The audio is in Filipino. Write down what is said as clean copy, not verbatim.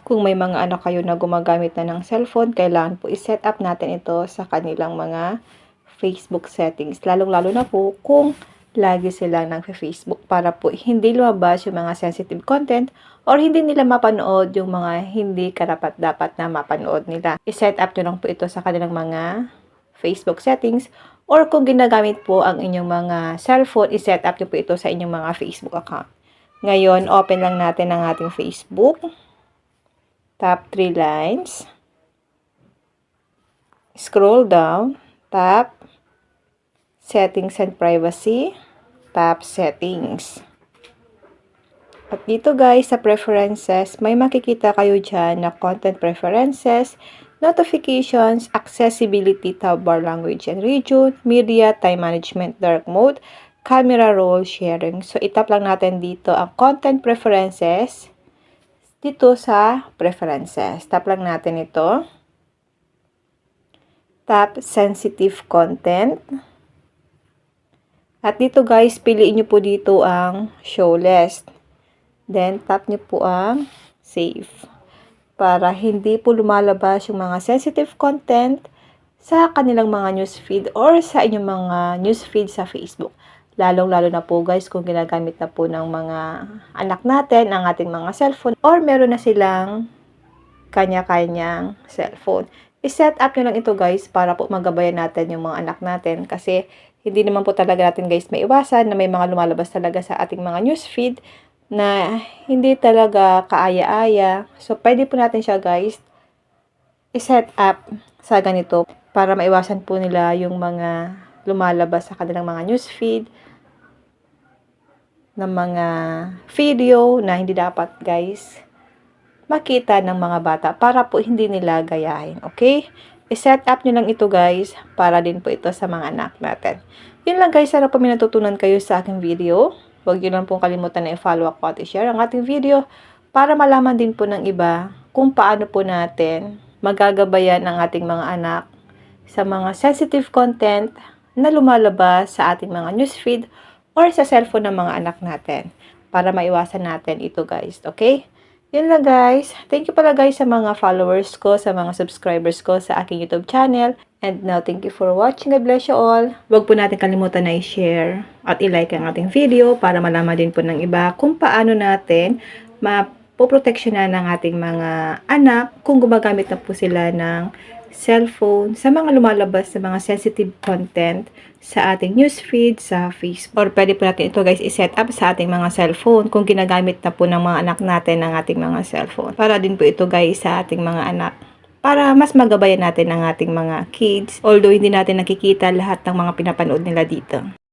kung may mga anak kayo na gumagamit na ng cellphone, kailangan po i-set up natin ito sa kanilang mga Facebook settings. Lalong-lalo na po kung lagi silang nag-Facebook para po hindi lumabas yung mga sensitive content or hindi nila mapanood yung mga hindi karapat-dapat na mapanood nila. I-set up nyo lang po ito sa kanilang mga Facebook settings. Or kung ginagamit po ang inyong mga cellphone, i-set up nyo po ito sa inyong mga Facebook account. Ngayon, open lang natin ang ating Facebook. Tap 3 lines. Scroll down. Tap Settings and Privacy. Tap Settings. At dito guys, sa Preferences, may makikita kayo dyan na Content Preferences, Notifications, Accessibility, Tab Bar, Language and Region, Media, Time Management, Dark Mode, Camera Roll, Sharing. So, itap lang natin dito ang Content Preferences dito sa Preferences. Tap lang natin ito. Tap Sensitive Content. At dito guys, piliin nyo po dito ang Show List. Then, tap nyo po ang Save. Para hindi po lumalabas yung mga sensitive content sa kanilang mga newsfeed or sa inyong mga newsfeed sa Facebook. Lalong-lalo na po guys kung ginagamit na po ng mga anak natin ang ating mga cellphone or meron na silang kanya-kanyang cellphone. I-set up nyo lang ito guys para po magabayan natin yung mga anak natin kasi hindi naman po talaga natin guys maiwasan na may mga lumalabas talaga sa ating mga newsfeed na hindi talaga kaaya-aya. So, pwede po natin siya guys i-set up sa ganito para maiwasan po nila yung mga lumalabas sa kanilang mga newsfeed ng mga video na hindi dapat guys makita ng mga bata para po hindi nila gayahin. Okay? I-set up nyo lang ito guys para din po ito sa mga anak natin. Yun lang guys, sana po may natutunan kayo sa aking video. Huwag nyo lang pong kalimutan na i-follow ako at i-share ang ating video para malaman din po ng iba kung paano po natin magagabayan ang ating mga anak sa mga sensitive content na lumalabas sa ating mga newsfeed or sa cellphone ng mga anak natin para maiwasan natin ito guys. Okay? Yun lang guys. Thank you pala guys sa mga followers ko, sa mga subscribers ko sa aking YouTube channel. And now, thank you for watching. God bless you all. Huwag po natin kalimutan na i-share at i-like ang ating video para malaman din po ng iba kung paano natin mapoproteksyonan ng ating mga anak kung gumagamit na po sila ng cellphone sa mga lumalabas sa mga sensitive content sa ating newsfeed sa Facebook. Or pwede po natin ito guys i-set up sa ating mga cellphone kung ginagamit na po ng mga anak natin ng ating mga cellphone. Para din po ito guys sa ating mga anak. Para mas magabayan natin ang ating mga kids. Although hindi natin nakikita lahat ng mga pinapanood nila dito.